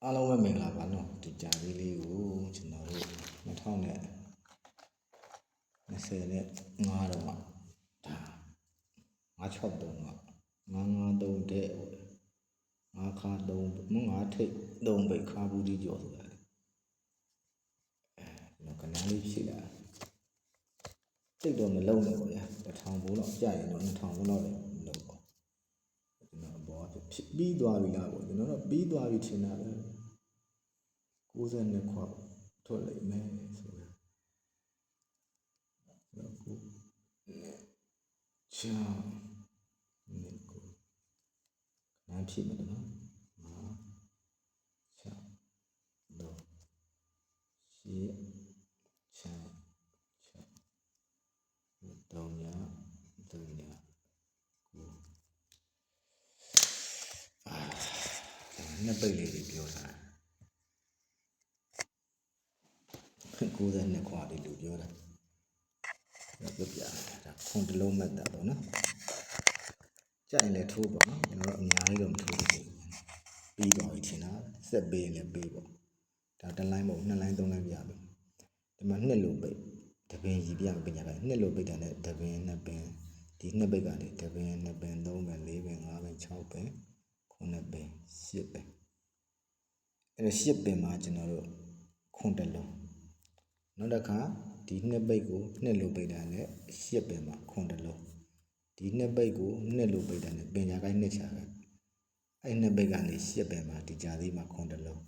အားလုံးပဲမင်္ဂလာပါနော်ဒီကြာသေးလေးကိုကျွန်တော်တို့2020နဲ့5တော့မှဒါ963က953တဲ့9ခါ3 9ထိတ်3ပိတ်ခါဘူးဒီကြော်ဆိုတာကျွန်တော်ကနန်းလေးဖြစ်လာတိတ်တော့မလုံးတော့ဗျာ1000ဘိုးတော့ကြာရင်တော့2000ဘိုးတော့လည်းလုံးပေါ့ကျွန်တော်ဘောဖြစ်ပြီးသွားပြီလားပေါ့ကျွန်တော်တော့ပြီးသွားပြီထင်တာပဲ92ခွထွက်လိုက်မယ်ဆိုတော့ကိုချာနေကိုနားဖြစ်မှာနော်ချာတော့ရှေ့ချာတောင်းညာကိုနှစ်ပိတ်လေးတွေပြောတာ92ခွာလေးလို့ပြောတာပြပြဒါခွန်တလုံးမှတ်တာပေါ့နော်ကြိုက်လဲထိုးပေါ့နော်ကျွန်တော်တို့အများကြီးတော့မထိုးဘူးပြီးတော့ထင်တာဆက်ပေးရင်လည်းပေးပေါ့ဒါတစ်လိုင်းပေါ့နှစ်လိုင်းသုံးလိုင်းပြပြီဒီမှာနှစ်လို့ပိတ်တပင်ကြီးပြပညာကနှစ်လို့ပိတ်တယ်နဲ့တပင်နှစ်ပင်ဒီနှစ်ပိတ်ကနေတပင်နှစ်ပင်သုံးပင်လေးပင်ငါးပင်6ပင်9ပင်10ပင်အဲ့ဒါ10ပင်မှာကျွန်တော်တို့ခွန်တလုံးနောက်တစ်ခါဒီနှစ်ပိတ်ကိုနှစ်လို့ပိတ်တာနဲ့10ပင်မှာခွန်တလုံးဒီနှစ်ပိတ်ကိုနှစ်လို့ပိတ်တာနဲ့ပင်ညာကိုင်းနှစ်ချာကအဲ့နှစ်ပိတ်ကနေ10ပင်မှာဒီကြာသေးမှာခွန်တလုံး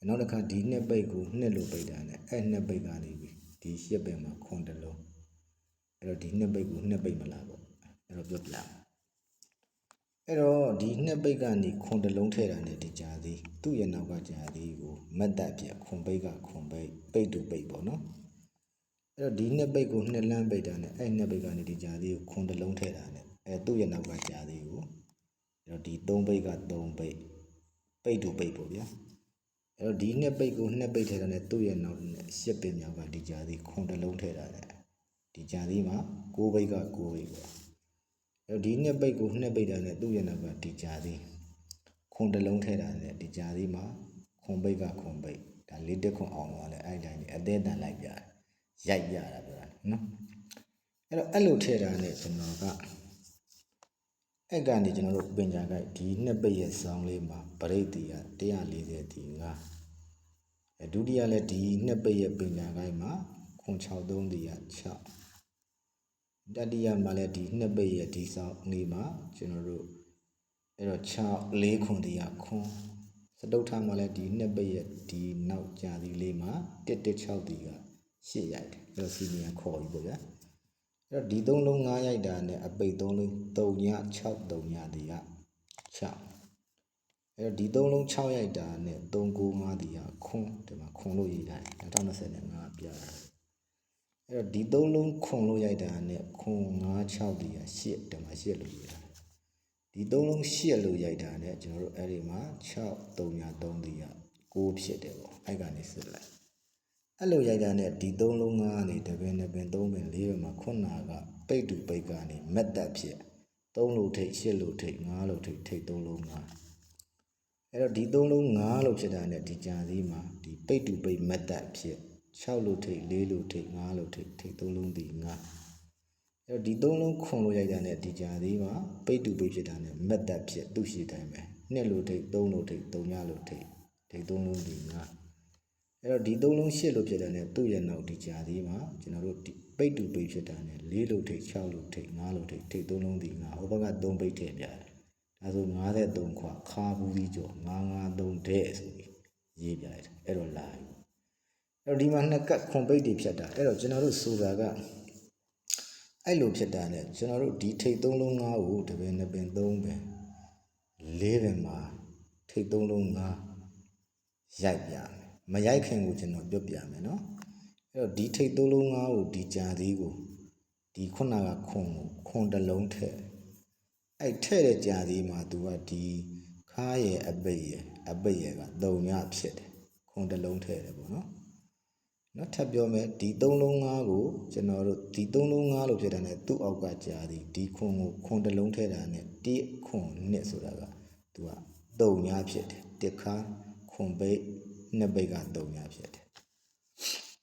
နောက်တစ်ခါဒီနှစ်ပိတ်ကိုနှစ်လို့ပိတ်တာနဲ့အဲ့နှစ်ပိတ်ကနေဒီ10ပင်မှာခွန်တလုံးအဲ့တော့ဒီနှစ်ပိတ်ကိုနှစ်ပိတ်မလားပေါ့အဲ့တော့ပြောပြအဲ့တော့ဒီနှစ်ပိတ်ကနေခွန်တလုံးထည့်တာနဲ့ဒီကြာသေးသူ့ရဲ့နောက်ကကြာသေးကိုမတ်တက်ပြခွန်ပိတ်ကခွန်ပိတ်ပိတ်တူပိတ်ပေါ့နော်အဲ့တော့ဒီနှစ်ပိတ်ကိုနှစ်လမ်းပိတ်တာနဲ့အဲ့နှစ်ပိတ်ကနေဒီကြာသေးကိုခွန်တလုံးထည့်တာနဲ့အဲ့သူ့ရဲ့နောက်ကကြာသေးကိုအဲ့တော့ဒီ3ပိတ်က3ပိတ်ပိတ်တူပိတ်ပေါ့ဗျာအဲ့တော့ဒီနှစ်ပိတ်ကိုနှစ်ပိတ်ထည့်တာနဲ့သူ့ရဲ့နောက်နဲ့10ပိတ်မြောက်ကဒီကြာသေးခွန်တလုံးထည့်တာနဲ့ဒီကြာသေးမှာ9ပိတ်က9ပိတ်ပေါ့အဲ့တော့ဒီနှစ်ပိတ်ကိုနှစ်ပိတ်တာနဲ့သူ့ရဲ့နောက်ကဒီကြာသေးခွန်တလုံးထည့်တာနဲ့ဒီကြာသေးမှာခွန်ပိတ်ကခွန်ပိတ်ဒါလေးတက်ခွန်အောင်သွားလဲအဲ့တိုင်းအသေးတန်လိုက်ပြရိုက်ပြတာပြောတာနော်အဲ့တော့အဲ့လိုထည့်တာနဲ့ကျွန်တော်ကအဲ့ကနေကျွန်တော်တို့ပင်ညာကိုက်ဒီနှစ်ပိတ်ရဲ့ဆောင်းလေးမှာပရိတ်တီက140တီ5ဒုတိယလည်းဒီနှစ်ပိတ်ရဲ့ပင်ညာကိုက်မှာခွန်63တီက6တတိယမှာလည်းဒီနှစ်ပိတ်ရဲ့ဒီဆောင်းလေးမှာကျွန်တော်တို့အဲ့တော့6 4ခွန်တီကခွန်စတုထမှာလည်းဒီနှစ်ပိတ်ရဲ့ဒီနောက်ကြာဒီလေးမှာ116တီက8ရိုက်တယ်အဲ့တော့စီနီယာခေါ်ပြီပေါ့ဗျာအဲ့တော့ဒီ3လုံး9ရိုက်တာနဲ့အပိတ်3လုံး3ည6 3ညတီက6အဲ့တော့ဒီ3လုံး6ရိုက်တာနဲ့395တီကခွန်ဒီမှာခွန်လို့ရေးထားတယ်2025ပြတာအဲ့တော့ဒီ3လုံးခွန်လို့ရိုက်တာနဲ့ခွန်96တီက8ဒီမှာ8လို့ရေးထားတယ်ဒီ3လုံး8လို့ရိုက်တာနဲ့ကျွန်တော်တို့အဲ့ဒီမှာ6 3ည3တီက9ဖြစ်တယ်ပေါ့အဲ့ကနေစစ်လိုက်အဲ့လိုရိုက်တာနဲ့ဒီ3လုံး9ကနေတပင်2ပင်3ပင်4ပင်မှာခုနကပိတ်တူပိတ်ကနေမက်တက်ဖြစ်3လို့ထိတ်8လို့ထိတ်5လို့ထိတ်ထိတ်3လုံး9အဲ့တော့ဒီ3လုံး9လို့ဖြစ်တာနဲ့ဒီကြာသေးမှာဒီပိတ်တူပိတ်မက်တက်ဖြစ်6လို့ထိတ်4လို့ထိတ်5လို့ထိတ်ထိတ်3လုံးဒီ9အဲ့တော့ဒီ3လုံးခွန်လို့ရိုက်တာနဲ့ဒီကြာသေးမှာပိတ်တူပိတ်ဖြစ်တာနဲ့မက်တက်ဖြစ်သူ့ရှိတိုင်းပဲ2လို့ထိတ်3လို့ထိတ်3ညလို့ထိတ်ထိတ်3လုံးဒီ9အဲ့တော့ဒီ3လုံး8လို့ဖြစ်တယ်နဲ့သူ့ရဲ့နောက်ဒီကြာသေးမှာကျွန်တော်တို့ဒီပိတ်တူပိတ်ဖြစ်တာနဲ့4လို့ထိတ်6လို့ထိတ်5လို့ထိတ်ထိတ်3လုံးဒီ9ဟိုဘက်က3ပိတ်ထည့်ပြတယ်ဒါဆို53ခွာခါဘူးပြီးကျော်953တဲ့ဆိုပြီးရေးပြရတယ်အဲ့တော့လာပြီအဲ့တော့ဒီမှာနှစ်ကတ်ခွန်ပိတ်တွေဖြတ်တာအဲ့တော့ကျွန်တော်တို့ဆိုတာကအဲ့လိုဖြစ်တာနဲ့ကျွန်တော်တို့ဒီထိတ်3လုံး9ကိုတပင်2ပင်3ပင်4ပင်မှာထိတ်3လုံး9ရိုက်ပြမရိုက်ခင်ကိုကျွန်တော်ပြောပြမယ်နော်အဲ့တော့ဒီထိတ်3လုံး9ကိုဒီကြာသေးကိုဒီခုနကခွန်တလုံးထည့်အဲ့ထည့်တဲ့ကြာသေးမှာသူကဒီခါရဲ့အပိတ်ရဲ့က3ညဖြစ်တယ်ခွန်တလုံးထည့်တယ်ပေါ့နော်ထပ်ပြောမယ်ဒီ3လုံး9ကိုကျွန်တော်တို့ဒီ3လုံး9လို့ဖြစ်တာနဲ့သူ့အောက်ကကြာသေးဒီခွန်ကိုခွန်တလုံးထည့်တာနဲ့1ခွန်2ဆိုတာကသူက3ညဖြစ်တယ်1ခါခွ ခွန်ပိတ်နှစ်ပိတ်က3ညဖြစ်တယ်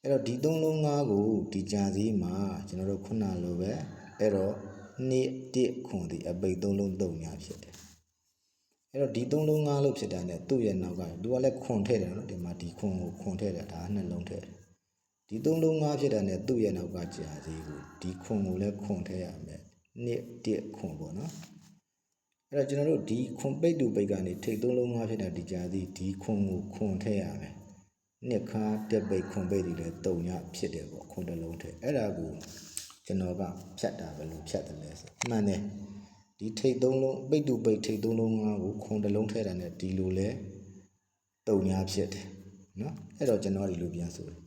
အဲ့တော့ဒီ3လုံး5ကိုဒီကြာစည်းမှာကျွန်တော်တို့ခုနလိုပဲအဲ့တော့2 1ခွန်ဒီအပိတ်3လုံး3ညဖြစ်တယ်အဲ့တော့ဒီ3လုံး5လို့ဖြစ်တာ ਨੇ သူ့ရဲ့နောက်ကသူကလည်းခွန်ထည့်တယ်နော်ဒီမှာဒီခွန်ကိုခွန်ထည့်တယ်ဒါနှလုံးထည့်တယ်ဒီ3လုံး5ဖြစ်တာ ਨੇ သူ့ရဲ့နောက်ကကြာစည်းကိုဒီခွန်ကိုလည်းခွန်ထည့်ရမယ်2 1ခွန်ပေါ့နော်အဲ့တော့ကျွန်တော်တို့ဒီခွန်ပိတ်တူပိတ်ကနေထိတ်3လုံး5ဖြစ်တာဒီကြာစည်းဒီခွန်ကိုခွန်ထည့်ရမယ်နှစ်ခါတက်ပိတ်ခွန်ပိတ်တွေလည်း3ညဖြစ်တယ်ပေါ့ခွန်တစ်လုံးထည့်အဲ့ဒါကိုကျွန်တော်ကဖြတ်တာဘယ်လိုဖြတ်တယ်လဲဆိုမှန်တယ်ဒီထိတ်3လုံးပိတ်တူပိတ်ထိတ်3လုံး5ကိုခွန်တစ်လုံးထည့်တာ ਨੇ ဒီလိုလဲ3ညဖြစ်တယ်နော်အဲ့တော့ကျွန်တော်ဒီလိုပြန်ဆိုတယ်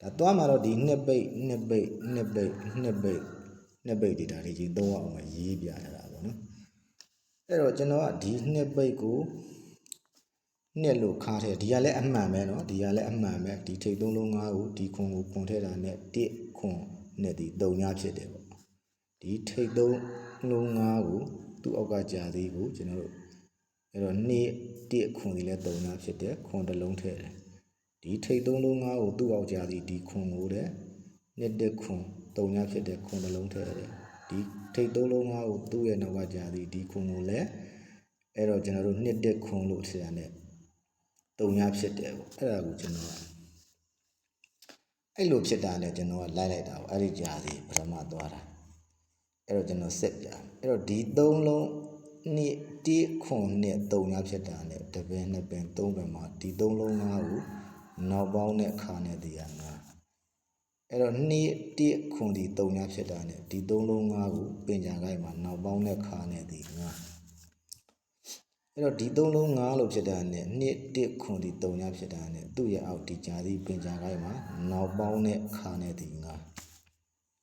ဒါသွားမှာတော့ဒီနှစ်ပိတ်နှစ်ပိတ်နှစ်ပိတ်နှစ်ပိတ်နှစ်ပိတ်ဒီဒါတွေကြီး3အောင်မှာရေးပြထားတာပေါ့နော်အဲ့တော့ကျွန်တော်ကဒီနှစ်ပိတ်ကိုနှစ်လို့ခါထဲဒီကလည်းအမှန်ပဲเนาะဒီကလည်းအမှန်ပဲဒီထိတ်3လုံး5ကိုဒီခွန်ကိုခွန်ထဲတာနဲ့1ခွန်နဲ့ဒီ3ညဖြစ်တယ်ပေါ့ဒီထိတ်3လုံး5ကိုသူ့အောက်ကကြာသေးကိုကျွန်တော်တို့အဲ့တော့2 1ခွန်ဒီလည်း3ညဖြစ်တယ်ခွန်တစ်လုံးထဲတယ်ဒီထိတ်3လုံး5ကိုသူ့အောက်ကြာသေးဒီခွန်ကိုတဲ့2 1ခွန်3ညဖြစ်တယ်ခွန်တစ်လုံးထဲတယ်ဒီထိတ်3လုံး5ကိုသူ့ရဲ့နောက်ကကြာသေးဒီခွန်ကိုလည်းအဲ့တော့ကျွန်တော်တို့2 1ခွန်လို့ထည့်ရတဲ့3ညဖြစ်တယ်ပေါ့အဲ့ဒါကိုကျွန်တော်အဲ့လိုဖြစ်တာနဲ့ကျွန်တော်ကလိုက်လိုက်တာပေါ့အဲ့ဒီကြာစီပထမသွားတာအဲ့တော့ကျွန်တော်ဆက်ပြအဲ့တော့ဒီ3လုံးနှစ်1ခွန်နဲ့3ညဖြစ်တာနဲ့တပင်2ပင်3ပင်မှာဒီ3လုံး5ကိုနောက်ပေါင်းတဲ့ခါနဲ့တည်းရငါအဲ့တော့2 1ခွန်ဒီ3ညဖြစ်တာနဲ့ဒီ3လုံး5ကိုပင်ကြာခိုင်းမှာနောက်ပေါင်းတဲ့ခါနဲ့တည်းငါအဲ့တော့ဒီ3လုံး5လို့ဖြစ်တာနဲ့2 1ခွန်ဒီ3ညဖြစ်တာနဲ့သူ့ရဲ့အောက်ဒီကြာစီပင်ကြာခိုင်းမှာနောက်ပေါင်းတဲ့ခါနဲ့ဒီငါ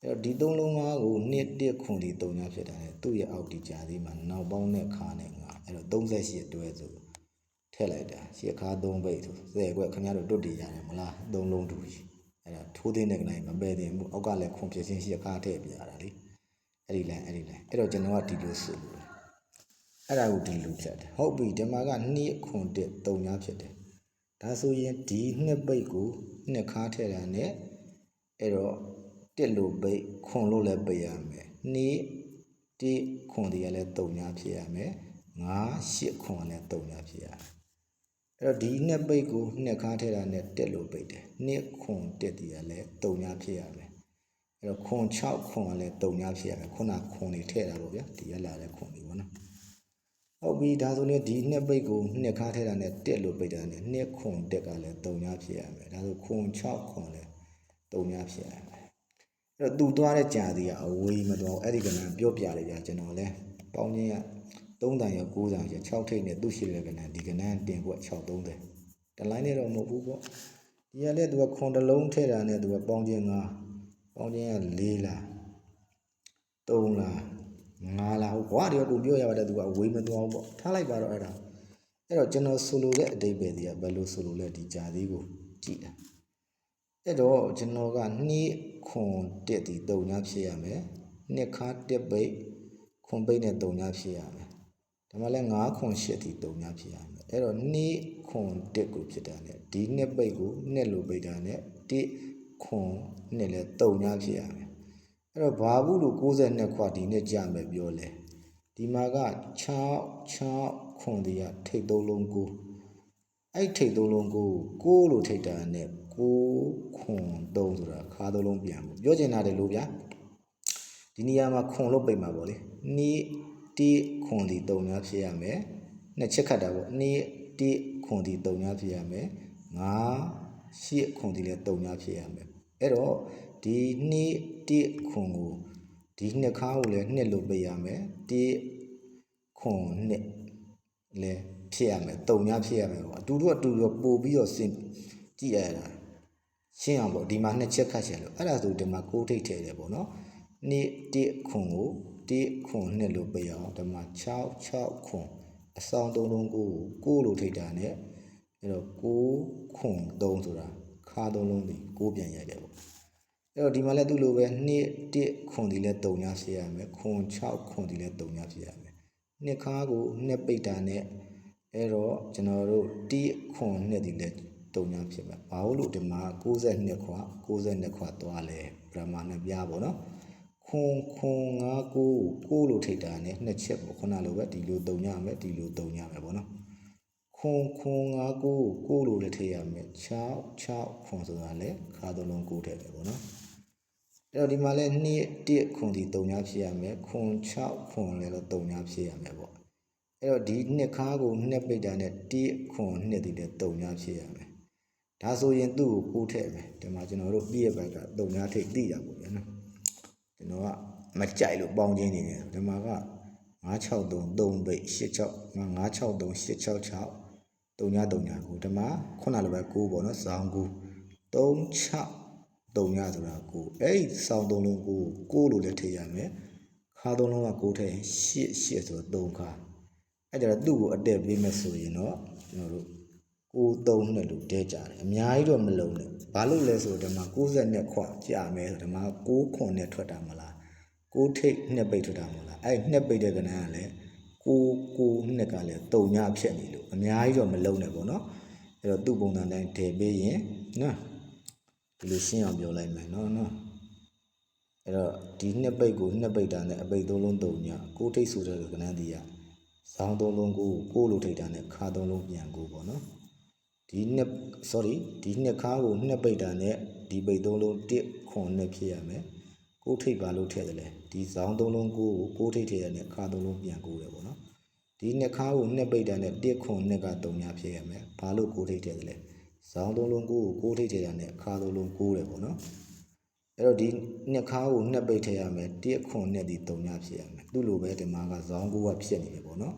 အဲ့တော့ဒီ3လုံး5ကို2 1ခွန်ဒီ3ညဖြစ်တာနဲ့သူ့ရဲ့အောက်ဒီကြာစီမှာနောက်ပေါင်းတဲ့ခါနဲ့ငါအဲ့တော့38အတွဲဆိုထည့်လိုက်တာရှစ်ခါ3ပိတ်ဆို10ခွက်ခင်ဗျားတို့တွတ်တည်ရတယ်မလား3လုံးတူကြီးအဲ့ဒါထိုးသိတဲ့ကနိုင်မပယ်တင်ဘူးအောက်ကလည်းခွန်ဖြစ်ချင်းရှစ်ခါထည့်ပြရတာလေအဲ့ဒီလိုင်းအဲ့တော့ကျွန်တော်ကဒီလိုဆိုလို့အဲ့ဒါကိုဒီလိုဖြတ်တယ်ဟုတ်ပြီဒီမှာက2ခွန်1 3ညဖြစ်တယ်ဒါဆိုရင်ဒီ2ပိတ်ကို2ခါထည့်တာနဲ့အဲ့တော့1လို့ပိတ်ခွန်လို့လည်းပိတ်ရမယ်2 1ခွန်ဒီကလည်း3ညဖြစ်ရမယ်5 8ခွန်လည်း3ညဖြစ်ရမယ်အဲ့တော့ဒီ2ပိတ်ကို2ခါထည့်တာနဲ့1လို့ပိတ်တယ်2ခွန်1ဒီကလည်း3ညဖြစ်ရမယ်အဲ့တော့ခွန်6ခွန်ကလည်း3ညဖြစ်ရမယ်ခုနခွန်တွေထည့်တာပေါ့ဗျာဒီရလာတဲ့ခွန်တွေပေါ့နော်ဟုတ်ပြီဒါဆိုရင်ဒီ2ပိတ်ကို2ခါထည့်တာနဲ့1လို့ပိတ်တာနဲ့2ခွန်1ကလည်း3ညဖြစ်ရမယ်ဒါဆိုခွန်6ခွန်လည်း3ညဖြစ်ရမယ်အဲ့တော့သူသွားတဲ့ကြာစီကအဝေးမသွားအဲ့ဒီကဏ္ဍပြောပြလိုက်ကြကျွန်တော်လဲပေါင်းချင်းက3တန်ရ9တန်ရ6ထိပ်နဲ့သူ့ရှိတဲ့ကဏ္ဍဒီကဏ္ဍတင်ကွက်630တလိုင်းနဲ့တော့မဟုတ်ဘူးပေါ့ဒီကလည်းသူကခွန်တစ်လုံးထည့်တာနဲ့သူကပေါင်းချင်း9ပေါင်းချင်းက4လား3လား5လားဟုတ်ကွာဒီကပြောရပါတယ်သူကအဝေးမသွားဘူးပေါ့ထားလိုက်ပါတော့အဲ့တော့ကျွန်တော်ဆိုလိုတဲ့အဓိပ္ပာယ်တွေကဘယ်လိုဆိုလိုလဲဒီကြာသေးကိုကြည့်တာအဲ့တော့ကျွန်တော်က2ခွန်1ဒီ3ညဖြစ်ရမယ်2ခါ1ပိတ်ခွန်ပိတ်နဲ့3ညဖြစ်ရမယ်ဒါမှလည်း5ခွန်8ဒီ3ညဖြစ်ရမယ်အဲ့တော့2ခွန်1ကိုဖြစ်တာနဲ့ဒီ2ပိတ်ကို2လို့ပိတ်တာနဲ့1ခွန်2လည်း3ညဖြစ်ရမယ်အဲ့တော့ဘာဘူးလို့62ခွဒီနဲ့ကြာမယ်ပြောလဲဒီမှာက6ခွန်ဒီကထိတ်3လုံး9အဲ့ထိတ်3လုံး9လို့ထိတ်တာနဲ့9ခွန်3ဆိုတာခါ3လုံးပြန်ဖို့ပြောချင်တာတယ်လို့ဗျာဒီနေရာမှာခွန်လို့ပိတ်မှာပေါ့လေ2 1ခွန်ဒီ3ညဖြစ်ရမယ်နှစ်ချက်ခတ်တာပေါ့2 1ခွန်ဒီ3ညဖြစ်ရမယ်5 8ခွန်ဒီလည်း3ညဖြစ်ရမယ်အဲ့တော့ဒီ2 1ခွန်ကိုဒီနှစ်ခါကိုလည်း2လို့ပိတ်ရမယ်1ခွန်2လည်းဖြစ်ရမယ်3ညဖြစ်ရမယ်ပေါ့အတူတူပို့ပြီးတော့စဉ်ကြည့်ရတာရှင်းအောင်ပေါ့ဒီမှာနှစ်ချက်ခတ်ချင်လို့အဲ့ဒါဆိုဒီမှာ6ထိပ်ထည့်တယ်ပေါ့နော်2 1ခွန်ကို1ခွန်2လို့ပိတ်အောင်ဒီမှာ6ခွန်အဆောင်3လုံး9လို့ထိပ်တာနဲ့အဲ့တော့9ခွန်3ဆိုတာခါ3လုံးဒီ9ပြန်ရိုက်တယ်ပေါ့အဲ့တော့ဒီမှာလည်းသူ့လိုပဲ2 1ခွန်ဒီလည်း3ညဖြစ်ရမယ်ခွန်6ခွန်ဒီလည်း3ညဖြစ်ရမယ်နှစ်ခါကို2ပိတ်တာနဲ့ အဲ့တော့ကျွန်တော်တို့တီးခွန်နှစ်ဒီလေတုံညာဖြစ်မှာဘာလို့ဒီမှာ62ခွသွားလဲပရမနှစ်ပြားပေါ့နော်ခွန်9လို့ထိတာနဲ့နှစ်ချက်ပေါ့ခုနလိုပဲဒီလိုတုံညာမယ်ဒီလိုတုံညာမယ်ပေါ့နော်ခွန်9လို့လည်းထိရမယ်6ခွန်ဆိုတာလည်းခါသုံးလုံး9ထည့်တယ်ပေါ့နော်အဲ့တော့ဒီမှာလည်း1ခွန်ဒီတုံညာဖြစ်ရမယ်ခွန်6ခွန်လည်းတော့တုံညာဖြစ်ရမယ်ပေါ့အဲ့တော့ဒီနှစ်ခါကိုနှစ်ပိတ်တာနဲ့1ခွန်နှစ်ဒီလည်းတုံညာဖြစ်ရမယ်ဒါဆိုရင်သူ့ကို9ထည့်မယ်ဒီမှာကျွန်တော်တို့ပြည့်ဘက်ကတုံညာထိတ်သိတာပေါ့ဗျာနော်ကျွန်တော်ကမကြိုက်လို့ပေါင်းချင်းနေတယ်ဒီမှာက963 3ပိတ်86 963 866တုံညာကိုဒီမှာခုနလိုပဲ9ပေါ့နော်ဇောင်း9 36တုံညာဆိုတာ9အဲ့စောင်း3လုံး9လို့လည်းထည့်ရမယ်ခါ3လုံးက9ထည့်ရင်8ဆိုတော့3ခါအဲ့ဒါသူ့ကိုအတက်ပေးမယ်ဆိုရင်တော့ကျွန်တော်တို့9 3နဲ့လို့တဲကြတယ်အများကြီးတော့မလုံးနဲ့ဘာလို့လဲဆိုတော့ဒီမှာ62ခွကြာမယ်ဆိုဒီမှာ9ခွန်နဲ့ထွက်တာမလား9ထိတ်နှစ်ပိတ်ထွက်တာမလားအဲ့နှစ်ပိတ်တဲ့ကဏ္ဍကလည်း9နှစ်ကလည်းတုံညာဖြစ်နေလို့အများကြီးတော့မလုံးနဲ့ပေါ့နော်အဲ့တော့သူ့ပုံစံတိုင်းထည့်ပေးရင်နော်ဒီလိုရှင်းအောင်ပြောလိုက်မယ်နော်အဲ့တော့ဒီနှစ်ပိတ်ကိုနှစ်ပိတ်တာနဲ့အပိတ်3လုံးတုံညာ9ထိတ်ဆိုတဲ့ကဏ္ဍဒီကဇောင်း3လုံး9လို့ထိတ်တာနဲ့ခါ3လုံးပြန်9ပေါ့နော်ဒီနှစ်ခါကိုနှစ်ပိတ်တာနဲ့ဒီပိတ်3လုံး1ခွန်နဲ့ဖြစ်ရမယ်9ထိပ်ပါလို့ထည့်တယ်လေဒီဇောင်း3လုံး9ထိပ်ထည့်ရတဲ့ခါ3လုံးပြန်9တယ်ပေါ့နော်ဒီနှစ်ခါကိုနှစ်ပိတ်တာနဲ့1ခွန်နှစ်က3ညာဖြစ်ရမယ်ဘာလို့9ထိပ်ထည့်တယ်လဲဇောင်း3လုံး9ထိပ်ထည့်ရတဲ့ခါ3လုံး9တယ်ပေါ့နော်အဲ့တော့ဒီနှစ်ခါကိုနှစ်ပိတ်ထည့်ရမယ်1ခွန်နှစ်ဒီ3ညာဖြစ်ရမယ်သူ့လိုပဲဒီမှာကဇောင်း9ကဖြစ်နေတယ်ပေါ့နော်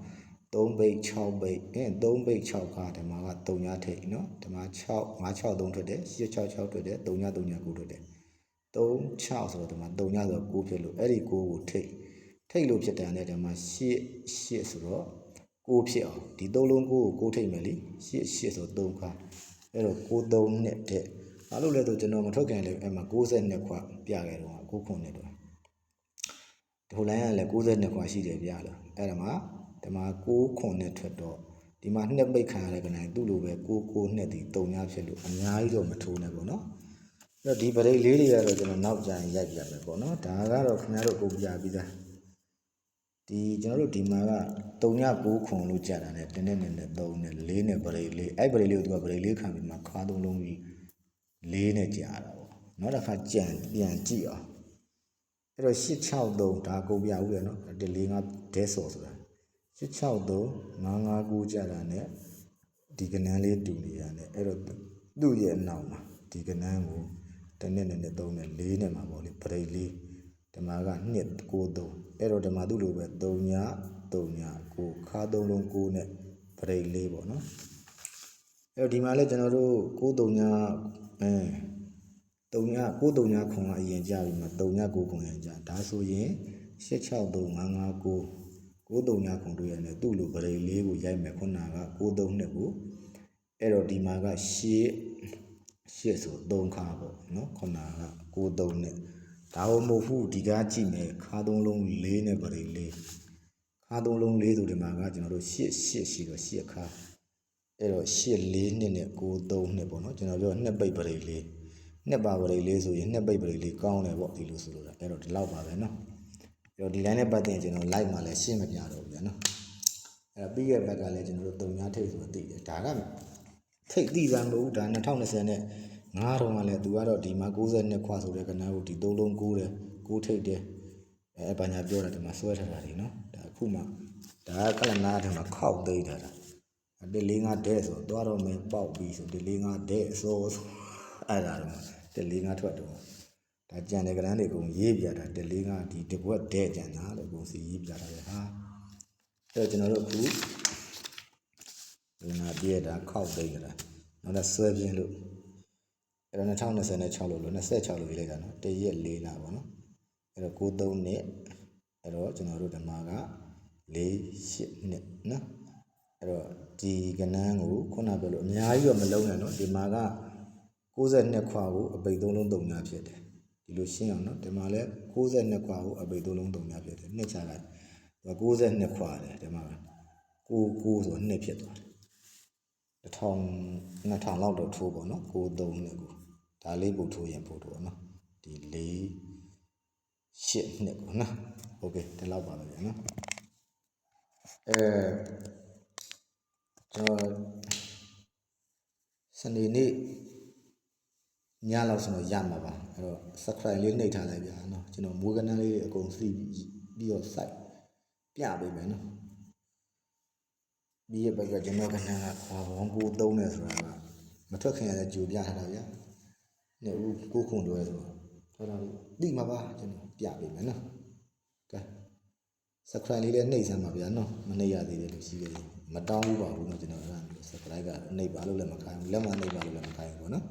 3ပိတ်6ပိတ်3ပိတ်6ခါဒီမှာက3ညာထိပ်နော်ဒီမှာ563ထွက်တယ်866ထွက်တယ်3ညာ9ထွက်တယ်36ဆိုတော့ဒီမှာ3ညဆိုတော့9ဖြစ်လို့အဲ့ဒီ9ကိုထိတ်လို့ဖြစ်တယ်နဲ့ဒီမှာ8ဆိုတော့9ဖြစ်အောင်ဒီ3လုံး9ကို9ထိတ်မယ်လी8ဆိုတော့3ခါအဲ့တော့9 3နဲ့တဲ့ဘာလို့လဲဆိုကျွန်တော်မထွက်ခင်လေအဲ့မှာ62ခွပြခဲ့တော့9ခွန်နဲ့တော့ဒီဟိုလိုင်းကလည်း62ခွရှိတယ်ပြလို့အဲ့ဒါမှာဒီမှာ9ခွန်နဲ့ထွက်တော့ဒီမှာနှစ်ပိတ်ခံရတဲ့ကနိုင်သူ့လိုပဲ9နှစ်ဒီ3ညဖြစ်လို့အများကြီးတော့မထိုးနဲ့ပေါ့နော်အဲ့တော့ဒီပရိတ်လေးတွေကတော့ကျွန်တော်နောက်ကြရင်ရိုက်ပြမယ်ပေါ့နော်ဒါကတော့ခင်ဗျားတို့အကုန်ပြပြီးသားဒီကျွန်တော်တို့ဒီမှာက3ည9ခွန်လို့ကြာတာနဲ့တနေ့နဲ့3နဲ့4နဲ့ပရိတ်လေးအဲ့ပရိတ်လေးကိုသူကပရိတ်လေးခံပြီးမှခါ3လုံးကြီး4နဲ့ကြာတာပေါ့နောက်တစ်ခါပြန်ကြည့်အောင်အဲ့တော့863ဒါကုန်ပြဦးတယ်နော်145ဒဲဆော်ဆိုတာ863 959ကြာတာနဲ့ဒီကနန်းလေးတူနေရတယ်အဲ့တော့သူ့ရဲ့အနောက်မှာဒီကနန်းကိုတနည်းနဲ့3နဲ့4နဲ့မှာပေါ့လေပရိတ်လေးဒီမှာက2 93အဲ့တော့ဒီမှာသူ့လိုပဲ3ည9ခါ3လုံး9နဲ့ပရိတ်လေးပေါ့နော်အဲ့တော့ဒီမှာလဲကျွန်တော်တို့93ည3ည93ညခွန်ကအရင်ကြပြီမှာ3ည9ခွန်ရင်ကြဒါဆိုရင်863 959 93ညခွန်တို့ရတယ်သူ့လိုပရိတ်လေးကိုရိုက်မယ်ခုနက93နှစ်ကိုအဲ့တော့ဒီမှာက8ဆို3ခါပေါ့နော်ခုနက93နဲ့ဒါမှမဟုတ်ဒီကားကြည့်မယ်ခါ3လုံး4နဲ့ပရိတ်လေးခါ3လုံး4ဆိုဒီမှာကကျွန်တော်တို့8ရှိတော့8ခါအဲ့တော့8 4နှစ်နဲ့93နှစ်ပေါ့နော်ကျွန်တော်ပြောနှစ်ပိတ်ပရိတ်လေးနှစ်ပါပရိတ်လေးဆိုရင်နှစ်ပိတ်ပရိတ်လေးကောင်းတယ်ပေါ့ဒီလိုဆိုလို့အဲ့တော့ဒီလောက်ပါပဲနော်အဲ့တော့ဒီတိုင်းနဲ့ပတ်သက်ရင်ကျွန်တော် live မှာလည်းရှင်းမပြတော့ဘူးဗျာနော်အဲ့တော့ပြီးရဘက်ကလည်းကျွန်တော်တို့3ညထိပ်ဆိုသိတယ်ဒါကထိပ်သိစားမဟုတ်ဒါ2020နဲ့9တော့ကလည်းသူကတော့ဒီမှာ62ခွဆိုတဲ့ကဏ္ဍကိုဒီ3လုံး9တယ်9ထိပ်တယ်ဘာညာပြောတာဒီမှာဆွဲထားတာဒီနော်ဒါအခုမှဒါကကလနာထဲမှာခောက်သိမ်းထားတာ145ဒဲဆိုတော့တော့မင်းပေါက်ပြီးဆို145ဒဲအစိုးအဲ့ဒါတော့145ထွက်တော့ဒါကြံတဲ့ကဏ္ဍတွေကုန်ရေးပြတာ145ဒီတပွက်ဒဲကြံတာလို့ကုန်စီရေးပြတာလေဟာအဲ့တော့ကျွန်တော်တို့အခုဒီမှာပြည့်တာခောက်သိမ်းကြတာနောက်တော့ဆွဲပြင်းလို့အဲ့တော့2026လို့26လို့ရေးလိုက်တာနော်တရက်4လပေါ့နော်အဲ့တော့93နှစ်အဲ့တော့ကျွန်တော်တို့ဓမ္မက4 8နှစ်နော်အဲ့တော့ဒီကဏ္ဍကိုခုနပြောလို့အများကြီးတော့မလုံးနဲ့နော်ဒီမှာက62ခွာကိုအပိတ်3လုံး3ညာဖြစ်တယ်ဒီလိုရှင်းအောင်နော်ဒီမှာလဲ62ခွာကိုအပိတ်3လုံး3ညာဖြစ်တယ်နှစ်ချလိုက်62ခွာတယ်ဒီမှာ ကိုဆိုနှစ်ဖြစ်သွားတယ်2000လောက်တော့ထိုးပေါ့နော်93နှစ်ကိုဒါလေးပို့ထိုးရင်ပို့တော့နော်ဒီ4 8နှစ်ကိုနော်โอเคဒီလောက်ပါပဲဗျာနော်ကျွန်တော်စနေနေ့ညလောက်ဆိုတော့ရမှာပါအဲ့တော့ subscribe လေးနှိပ်ထားလိုက်ဗျာနော်ကျွန်တော်မိုးကနန်းလေးအကုန်စီးပြီးတော့ site ပြပေးမယ်နော်ဒီရဲ့ဘက်ကကျွန်တော်ကနန်းကဘောင်းကိုသုံးနေဆိုတာကမထွက်ခင်ရတဲ့ကြိုပြထားတာဗျာနှစ်ဦးကိုခုံတွဲဆိုတော့တိမှာပါကျွန်တော်ပြပေးမယ်နော်ကဲ subscribe လေးလည်းနှိပ်စမ်းပါဗျာနော်မနှိပ်ရသေးတယ်လို့ရှိသေးတယ်မတောင်းဘူးပါဘူးနော်ကျွန်တော်အဲ့ဒါမျိုး subscribe ကနှိပ်ပါလို့လည်းမခိုင်းဘူးလက်မနှိပ်ပါလို့လည်းမခိုင်းဘူးပေါ့နော်